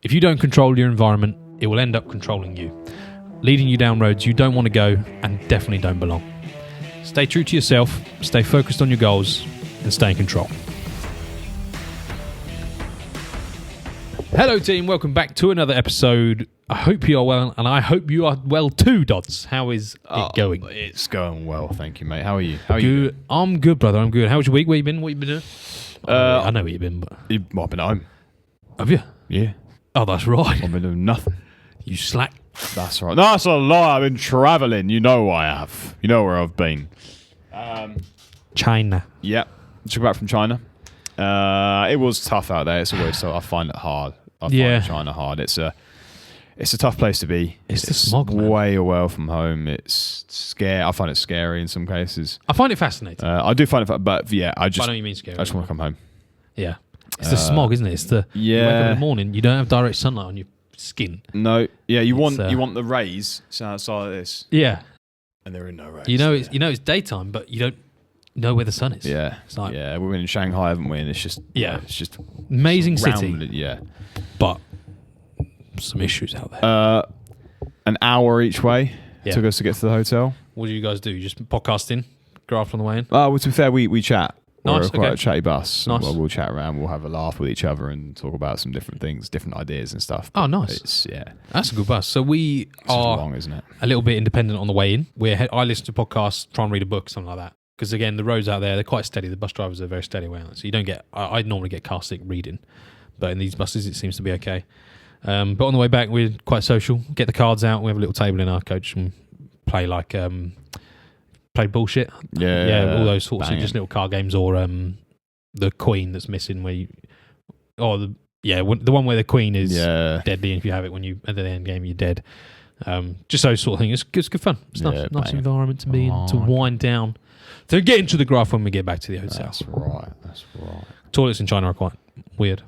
If you don't control your environment, it will end up controlling you, leading you down roads you don't want to go and definitely don't belong. Stay true to yourself, stay focused on your goals, and stay in control. Hello team, welcome back to another episode. I hope you are well, and I hope you are well too, Dodds. How is it going? It's going well, thank you, mate. How are you? Good. I'm good, brother. I'm good. How was your week? Where you been? What you been doing? I know where you've been, but... I've been home. Have you? Yeah. Oh, that's right. I've been doing nothing. You slack. That's right. No, that's a lie. I've been travelling. You know I have. You know where I've been. China. Yeah. Just got back from China. It was tough out there. It's always so. I find it hard. I find China hard. It's a tough place to be. It's the smog, man. Way away from home. It's scary. I find it scary in some cases. I find it fascinating. I do find it, but yeah, I know you mean scary. I just want to come home. Yeah. It's the smog, isn't it? It's the you wake up in the morning, you don't have direct sunlight on your skin. No. Yeah, you want the rays outside of this. Yeah. And there are no rays. You know it's daytime, but you don't know where the sun is. Yeah. It's like, yeah, we've been in Shanghai, haven't we? And it's just it's just amazing city. Yeah. But some issues out there. An hour each way took us to get to the hotel. What do you guys do? You just podcasting, graft on the way in? Well, to be fair, we chat. Nice, We're quite a chatty bus. Nice. Well, we'll chat around, we'll have a laugh with each other and talk about some different things, different ideas and stuff. Oh, nice. That's a good bus. So we are long, isn't it? A little bit independent on the way in. I listen to podcasts, try and read a book, something like that. Because again, the roads out there, they're quite steady. The bus drivers are very steady way out. So you don't get, I normally get car sick reading. But in these buses, it seems to be okay. But on the way back, we're quite social. Get the cards out. We have a little table in our coach and play play bullshit. Yeah, all those sorts of just little card games, or the queen that's missing, the one where the queen is deadly, and if you have it when you at the end game, you're dead. Just those sort of things. It's good fun. It's nice environment to be in, to wind down, to get into the graph when we get back to the hotel. That's right. Toilets in China are quite weird.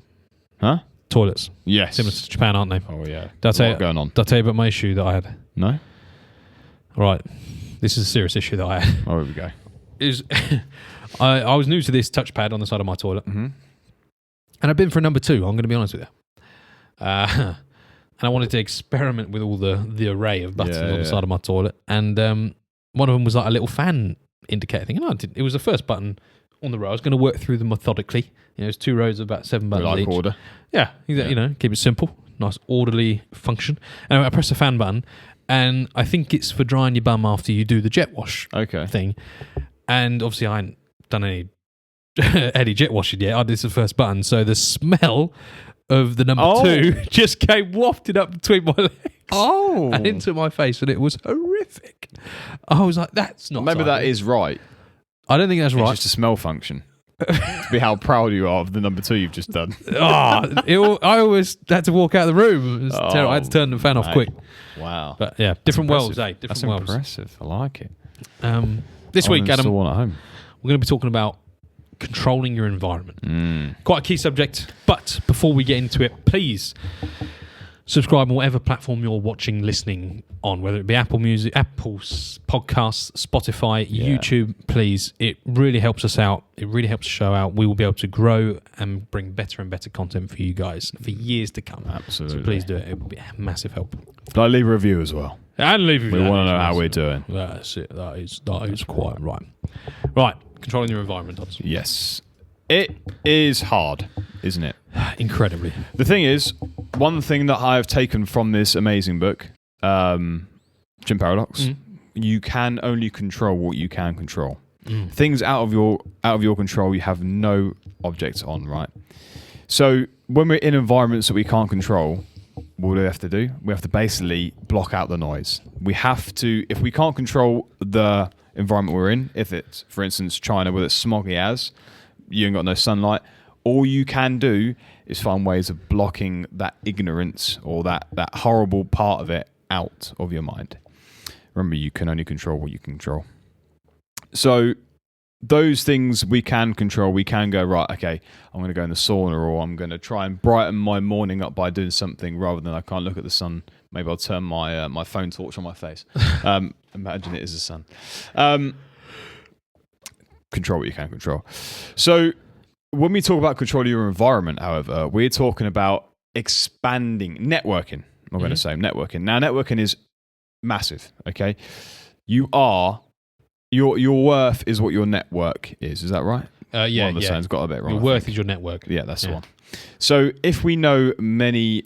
Huh? Toilets. Yes. Similar to Japan, aren't they? Oh, yeah. Did I going on? Did I tell you about my issue that I had? No? Right. This is a serious issue that I had. Oh, here we go. I was new to this touchpad on the side of my toilet. Mm-hmm. And I've been for number 2, I'm going to be honest with you. And I wanted to experiment with all the array of buttons on the side of my toilet. And one of them was like a little fan indicator thing. And it was the first button on the row. I was going to work through them methodically. It's 2 rows of about 7 buttons each. Order. Yeah, exactly. Keep it simple. Nice orderly function. Anyway, I press the fan button, and I think it's for drying your bum after you do the jet wash thing. And obviously I hadn't done any jet washing yet. This is the first button. So the smell of the number 2 just came wafted up between my legs and into my face, and it was horrific. I was like, that's not Maybe that is right. I don't think that's right. It's just a smell function. To be how proud you are of the number 2 you've just done. I always had to walk out of the room. It was terrible. I had to turn the fan off quick. Wow. But yeah, different worlds, Different That's worlds. Impressive. I like it. This week, Adam, one at home. we're going to be talking about controlling your environment. Quite a key subject. But before we get into it, please subscribe on whatever platform you're watching, listening on, whether it be Apple Music, Apple Podcasts, Spotify, YouTube, please. It really helps us out. It really helps the show out. We will be able to grow and bring better and better content for you guys for years to come. Absolutely. So please do it. It would be a massive help. Can I leave a review as well? And leave a review. We want to know how we're doing. That's it. That is quite right. Right. Controlling your environment, Dodds. Yes. It is hard, isn't it? Incredibly. The thing is, one thing that I have taken from this amazing book, Jim Paradox, you can only control what you can control. Things out of your control, you have no object on, right? So when we're in environments that we can't control, what do we have to do? We have to basically block out the noise. We have to, if we can't control the environment we're in, if it's, for instance, China, where it's smoggy as, you ain't got no sunlight, all you can do is find ways of blocking that ignorance or that horrible part of it out of your mind. Remember, you can only control what you can control. So those things we can control, we can go, right, okay, I'm going to go in the sauna, or I'm going to try and brighten my morning up by doing something rather than I can't look at the sun. Maybe I'll turn my phone torch on my face. Imagine it as the sun. Control what you can control. So when we talk about controlling your environment, however, we're talking about expanding networking. I'm going to say networking. Now, networking is massive. Okay, your worth is what your network is. Is that right? Yeah. One of the sayings got a bit wrong. Your worth is your network. Yeah, that's the one. So if we know many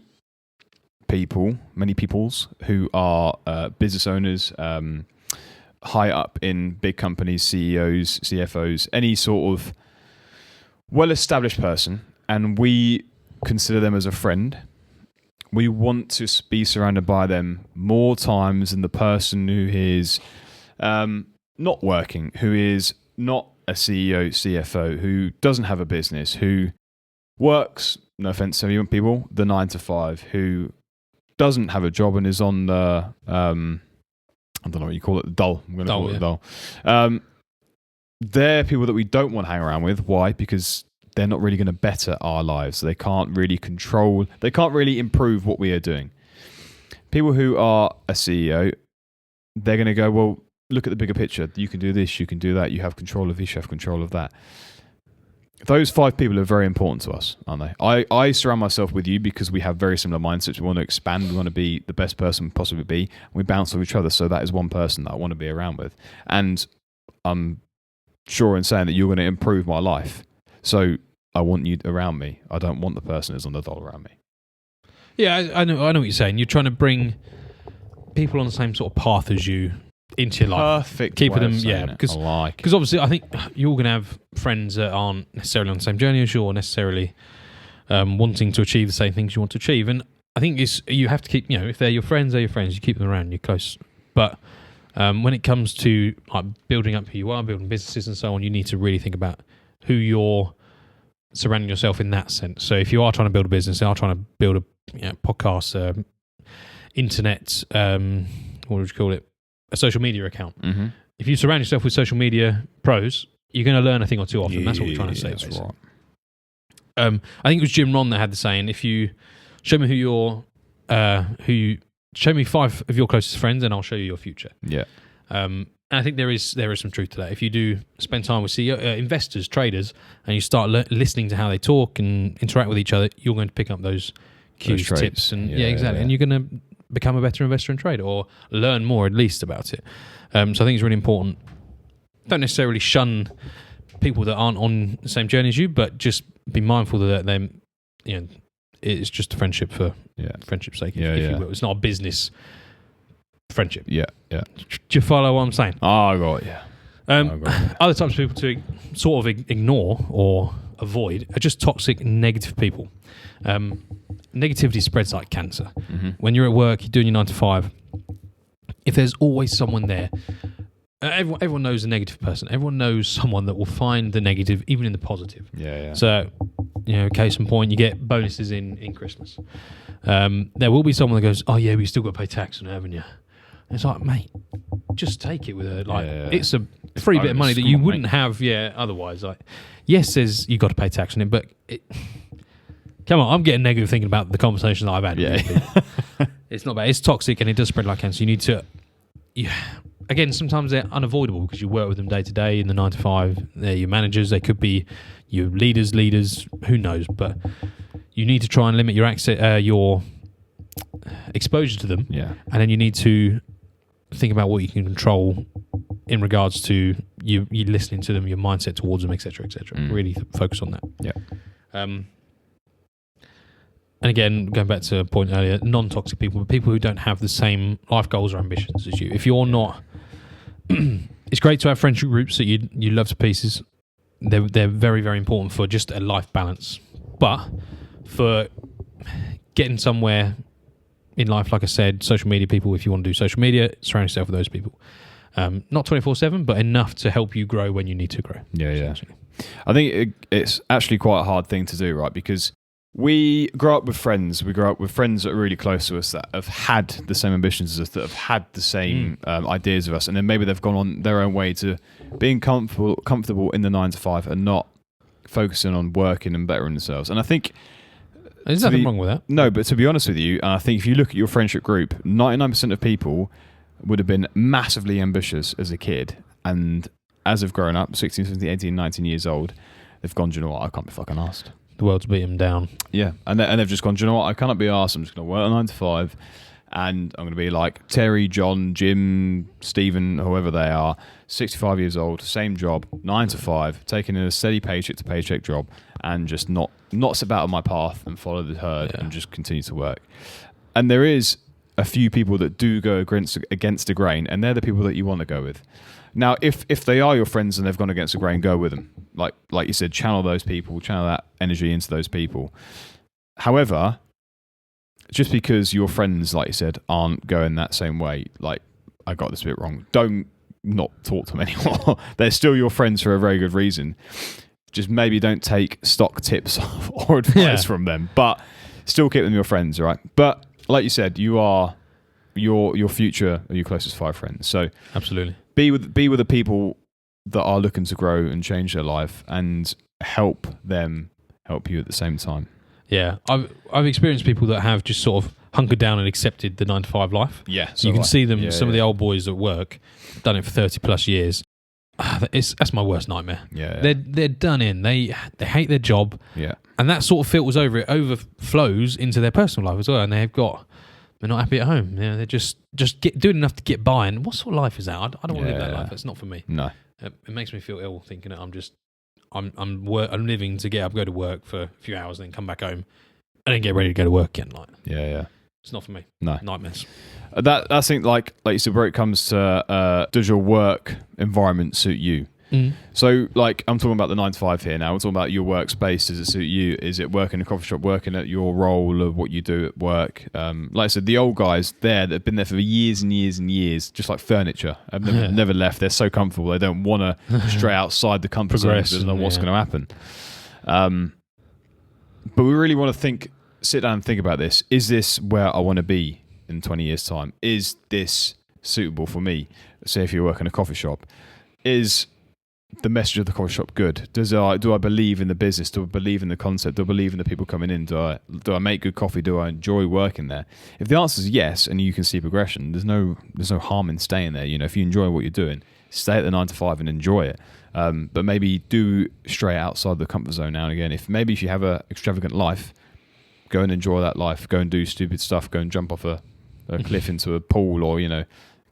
peoples who are business owners, high up in big companies, CEOs, CFOs, any sort of well-established person, and we consider them as a friend, we want to be surrounded by them more times than the person who is not working, who is not a CEO, CFO, who doesn't have a business, who works, no offense to any people, the 9 to 5, who doesn't have a job and is on the, I don't know what you call it, the dole. I'm going to call it the dole. They're people that we don't want to hang around with. Why? Because they're not really going to better our lives. They can't really control, they can't really improve what we are doing. People who are a CEO, they're going to go, well, look at the bigger picture. You can do this, you can do that, you have control of this, you have control of that. Those 5 people are very important to us, aren't they? I surround myself with you because we have very similar mindsets. We want to expand. We want to be the best person we possibly be. We bounce off each other. So that is one person that I want to be around with. And I'm sure in saying that you're going to improve my life. So I want you around me. I don't want the person who's on the dole around me. Yeah, I know what you're saying. You're trying to bring people on the same sort of path as you into your life. Perfect. Keeping them, because obviously I think you're going to have friends that aren't necessarily on the same journey as you, or necessarily wanting to achieve the same things you want to achieve. And I think you have to keep, if they're your friends, they're your friends. You keep them around, you're close. But when it comes to like building up who you are, building businesses and so on, you need to really think about who you're surrounding yourself in that sense. So if you are trying to build a business, you are trying to build a podcast, internet, what would you call it? A social media account. Mm-hmm. If you surround yourself with social media pros, you're going to learn a thing or two off them. That's what we're trying to say. That's right. I think it was Jim Rohn that had the saying: if you show me show me 5 of your closest friends, and I'll show you your future. Yeah. And I think there is some truth to that. If you do spend time with CEO, investors, traders, and you start listening to how they talk and interact with each other, you're going to pick up those cues, tips, and exactly. And you're going to become a better investor and trader, or learn more at least about it. So I think it's really important. Don't necessarily shun people that aren't on the same journey as you, but just be mindful that them, it's just a friendship for friendship's sake. If you will. It's not a business friendship. Yeah. Do you follow what I'm saying? Oh, I got it, yeah. Other types of people to sort of ignore or avoid are just toxic, negative people. Negativity spreads like cancer. Mm-hmm. When you're at work, you're doing your 9 to 5. If there's always someone there, everyone knows a negative person. Everyone knows someone that will find the negative, even in the positive. Yeah. So, case in point, you get bonuses in Christmas. There will be someone that goes, "Oh yeah, but you still got to pay tax on it, haven't you?" And it's like, mate, just take it with a it's a free bit of money that you wouldn't have, otherwise. Like, yes, says you got to pay tax on it, but come on, I'm getting negative thinking about the conversation that I've had. Yeah. It's not bad. It's toxic and it does spread like cancer. You need to, again, sometimes they're unavoidable because you work with them day to day in the 9 to 5. They're your managers. They could be your leaders, who knows? But you need to try and limit your access, your exposure to them. Yeah. And then you need to think about what you can control in regards to you listening to them, your mindset towards them, etc., etc. Really focus on that. Yeah. And again, going back to a point earlier, non-toxic people, but people who don't have the same life goals or ambitions as you. If you're not, it's great to have friendship groups that you love to pieces. They're very, very important for just a life balance. But for getting somewhere in life, like I said, social media people, if you want to do social media, surround yourself with those people. Not 24/7, but enough to help you grow when you need to grow. Yeah. I think it's actually quite a hard thing to do, right? Because we grow up with friends. We grow up with friends that are really close to us, that have had the same ambitions as us, that have had the same ideas of us, and then maybe they've gone on their own way to being comfortable in the 9 to 5 and not focusing on working and bettering themselves. And I think there's nothing wrong with that. No, but to be honest with you, I think if you look at your friendship group, 99% of people would have been massively ambitious as a kid, and as they've grown up, 16, 17, 18, 19 years old, they've gone, do you know what, I can't be fucking asked. the world's beat them down. Yeah, and they've just gone, do you know what? I cannot be arsed. I'm just going to work a 9 to 5, and I'm going to be like Terry, John, Jim, Stephen, whoever they are, 65 years old, same job, 9 to 5, taking in a steady paycheck to paycheck job, and just not step out of my path and follow the herd and just continue to work. And there is a few people that do go against the grain, and they're the people that you want to go with. Now, if they are your friends and they've gone against the grain, go with them. Like you said, channel those people, channel that energy into those people. However, just because your friends, like you said, aren't going that same way, like, I got this a bit wrong, don't not talk to them anymore. They're still your friends for a very good reason. Just maybe don't take stock tips or advice from them, but still keep them your friends, right? But like you said, you are your future are your closest 5 friends. So absolutely. Be with the people that are looking to grow and change their life, and help them help you at the same time. Yeah, I've experienced people that have just sort of hunkered down and accepted the 9 to 5 life. Yeah, so you can see them. Some of the old boys at work done it for 30 plus years. That's my worst nightmare. Yeah, they're done in. They hate their job. Yeah, and that sort of filters over. It overflows into their personal life as well, and they're not happy at home. Yeah, they're just doing enough to get by. And what sort of life is that? I don't want to live that life. That's not for me. No, it makes me feel ill thinking that I'm living to get up, go to work for a few hours, and then come back home, and then get ready to go to work again. Like, yeah, it's not for me. No, nightmares. I think like you said, where it comes to does your work environment suit you? So, like, I'm talking about the 9 to 5 here now. We're talking about your workspace. Does it suit you? Is it working in a coffee shop, working at your role of what you do at work? Like I said, the old guys there that have been there for years and years and years, just like furniture, have never left. They're so comfortable. They don't want to stray outside the comfort zone because they don't know what's going to happen. But we really want to sit down and think about this. Is this where I want to be in 20 years' time? Is this suitable for me? Say if you work in a coffee shop, is the message of the coffee shop good? Do I believe in the business? Do I believe in the concept? Do I believe in the people coming in? Do I make good coffee? Do I enjoy working there? If the answer is yes, and you can see progression, there's no harm in staying there. You know, if you enjoy what you're doing, stay at the 9 to 5 and enjoy it. But maybe do stray outside the comfort zone now and again. If you have a extravagant life, go and enjoy that life. Go and do stupid stuff. Go and jump off a cliff into a pool, or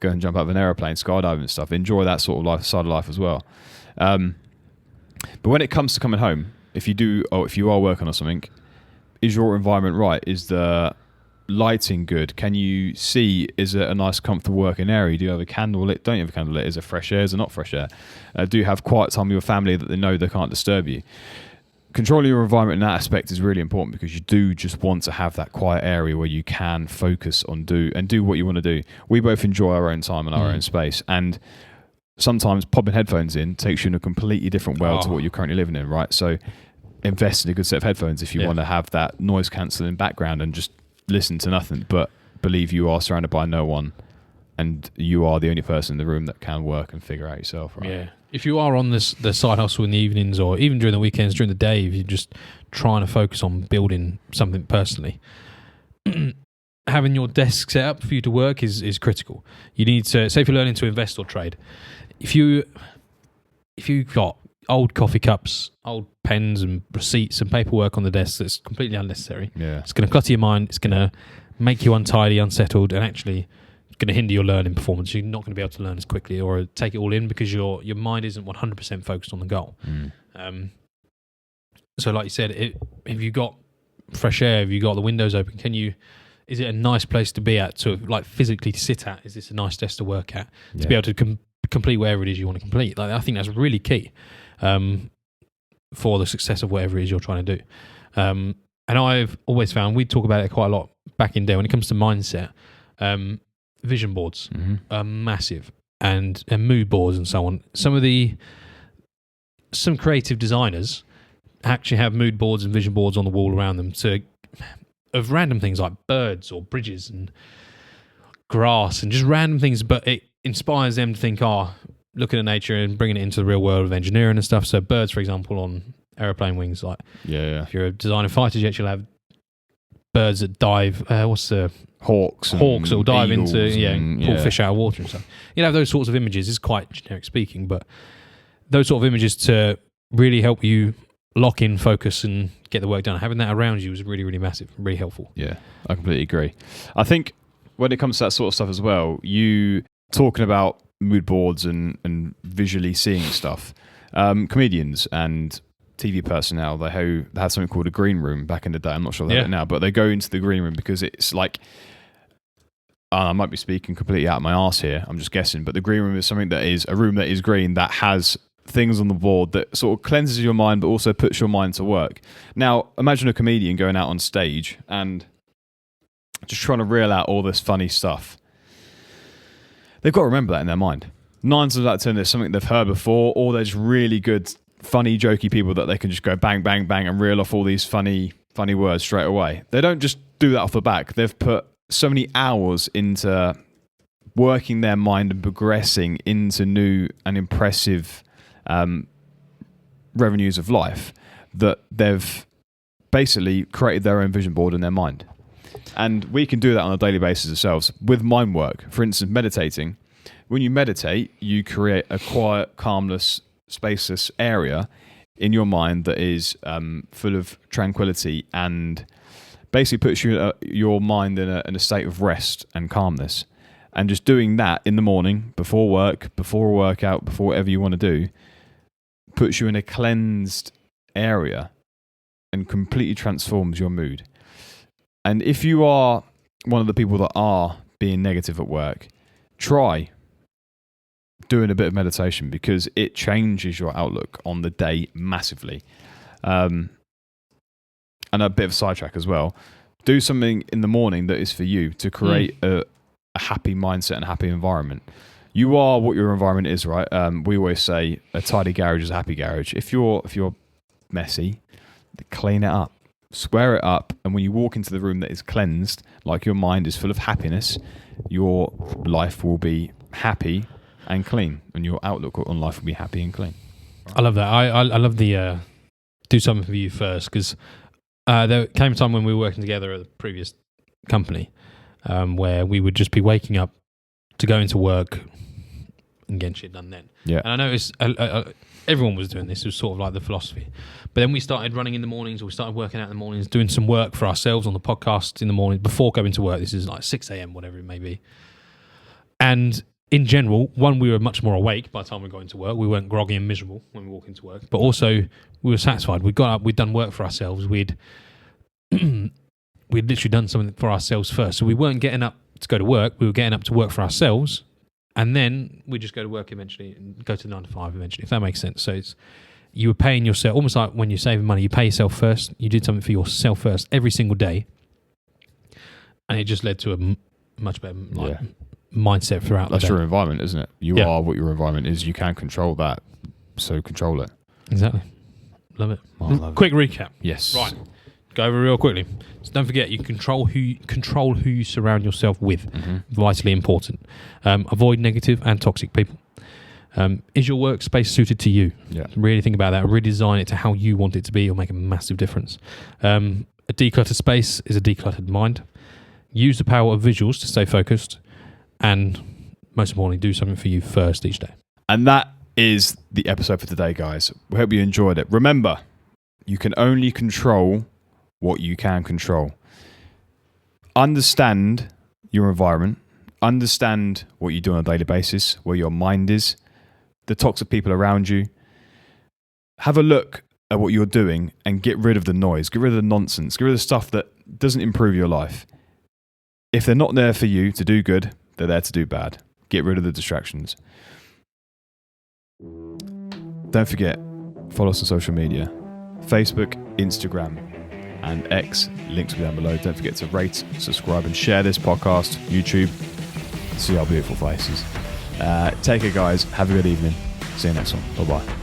go and jump out of an aeroplane, skydiving and stuff. Enjoy that sort of side of life as well. But when it comes to coming home, if you are working on something, is your environment right? Is the lighting good? Can you see? Is it a nice, comfortable working area? Do you have a candle lit? Don't you have a candle lit? Is it fresh air? Is it not fresh air? Do you have quiet time with your family that they know they can't disturb you? Controlling your environment in that aspect is really important, because you do just want to have that quiet area where you can focus on do what you want to do. We both enjoy our own time and our own space, and sometimes popping headphones in takes you in a completely different world to what you're currently living in, right? So invest in a good set of headphones if you want to have that noise cancelling background and just listen to nothing, but believe you are surrounded by no one and you are the only person in the room that can work and figure out yourself, right? Yeah. If you are on the side hustle in the evenings, or even during the weekends, during the day, if you're just trying to focus on building something personally, having your desk set up for you to work is critical. You need to, say if you're learning to invest or trade, if you've got old coffee cups, old pens and receipts and paperwork on the desk that's completely unnecessary, it's going to clutter your mind, it's going to make you untidy, unsettled, and actually going to hinder your learning performance. You're not going to be able to learn as quickly or take it all in, because your mind isn't 100% focused on the goal. So like you said, if you've got fresh air, if you've got the windows open, is it a nice place to be at, to like physically to sit at? Is this a nice desk to work at? To be able to complete whatever it is you want to complete? Like, I think that's really key for the success of whatever it is you're trying to do. And I've always found, we talk about it quite a lot back in day, when it comes to mindset, vision boards are massive, and mood boards and so on. Some creative designers actually have mood boards and vision boards on the wall around them of random things like birds or bridges and grass and just random things, but it inspires them to think, looking at nature and bringing it into the real world of engineering and stuff. So birds, for example, on aeroplane wings, like if you're designing fighter jets, you'll have birds that dive. What's the hawks that will dive into pull fish out of water and stuff. Have those sorts of images. It's quite generic speaking, but those sort of images to really help you lock in, focus, and get the work done. Having that around you is really, really massive, really helpful. Yeah, I completely agree. I think when it comes to that sort of stuff as well, you talking about mood boards and visually seeing stuff, comedians and TV personnel, they had something called a green room back in the day. I'm not sure they have it now, but they go into the green room because it's like, I might be speaking completely out of my arse here, I'm just guessing, but the green room is something that is a room that is green that has things on the board that sort of cleanses your mind but also puts your mind to work. Now, imagine a comedian going out on stage and just trying to reel out all this funny stuff. They've got to remember that in their mind. 9 times out of 10, there's something they've heard before, or there's really good, funny, jokey people that they can just go bang, bang, bang and reel off all these funny words straight away. They don't just do that off the back. They've put so many hours into working their mind and progressing into new and impressive revenues of life that they've basically created their own vision board in their mind. And we can do that on a daily basis ourselves with mind work. For instance, meditating. When you meditate, you create a quiet, calmless, spaceless area in your mind that is full of tranquility and basically puts your mind in a state of rest and calmness. And just doing that in the morning, before work, before a workout, before whatever you want to do, puts you in a cleansed area and completely transforms your mood. And if you are one of the people that are being negative at work, try doing a bit of meditation because it changes your outlook on the day massively. And a bit of a sidetrack as well. Do something in the morning that is for you to create a happy mindset and a happy environment. You are what your environment is, right? We always say a tidy garage is a happy garage. If you're messy, clean it up, square it up, and when you walk into the room that is cleansed, like your mind is full of happiness, your life will be happy and clean, and your outlook on life will be happy and clean. I love that. I love the do something for you first, because there came a time when we were working together at the previous company where we would just be waking up to go into work and getting shit done then. Yeah. And I noticed everyone was doing this. It was sort of like the philosophy. But then we started running in the mornings, or we started working out in the mornings, doing some work for ourselves on the podcast in the morning before going to work. This is like 6 a.m., whatever it may be. And in general, one, we were much more awake by the time we got into work. We weren't groggy and miserable when we walked into work. But also, we were satisfied. We got up, we'd done work for ourselves. We'd literally done something for ourselves first. So we weren't getting up to go to work. We were getting up to work for ourselves. And then we just go to work eventually and go to 9 to 5 eventually, if that makes sense. So you were paying yourself, almost like when you're saving money, you pay yourself first. You did something for yourself first every single day. And it just led to a much better mindset throughout the day. That's your environment, isn't it? You are what your environment is. You can control that. So control it. Exactly. Love it. Quick recap. Yes. Right. Go over real quickly. So don't forget, you control who you surround yourself with. Mm-hmm. Vitally important. Avoid negative and toxic people. Is your workspace suited to you? Yeah. Really think about that. Redesign it to how you want it to be. It'll make a massive difference. A decluttered space is a decluttered mind. Use the power of visuals to stay focused. And most importantly, do something for you first each day. And that is the episode for today, guys. We hope you enjoyed it. Remember, you can only control what you can control. Understand your environment. Understand what you do on a daily basis, where your mind is, the toxic people around you. Have a look at what you're doing and get rid of the noise, get rid of the nonsense, get rid of the stuff that doesn't improve your life. If they're not there for you to do good, they're there to do bad. Get rid of the distractions. Don't forget, follow us on social media. Facebook, Instagram, and X. Links will be down below. Don't forget to rate, subscribe, and share this podcast. YouTube. See our beautiful faces. Take care, guys. Have a good evening. See you next one. Bye-bye.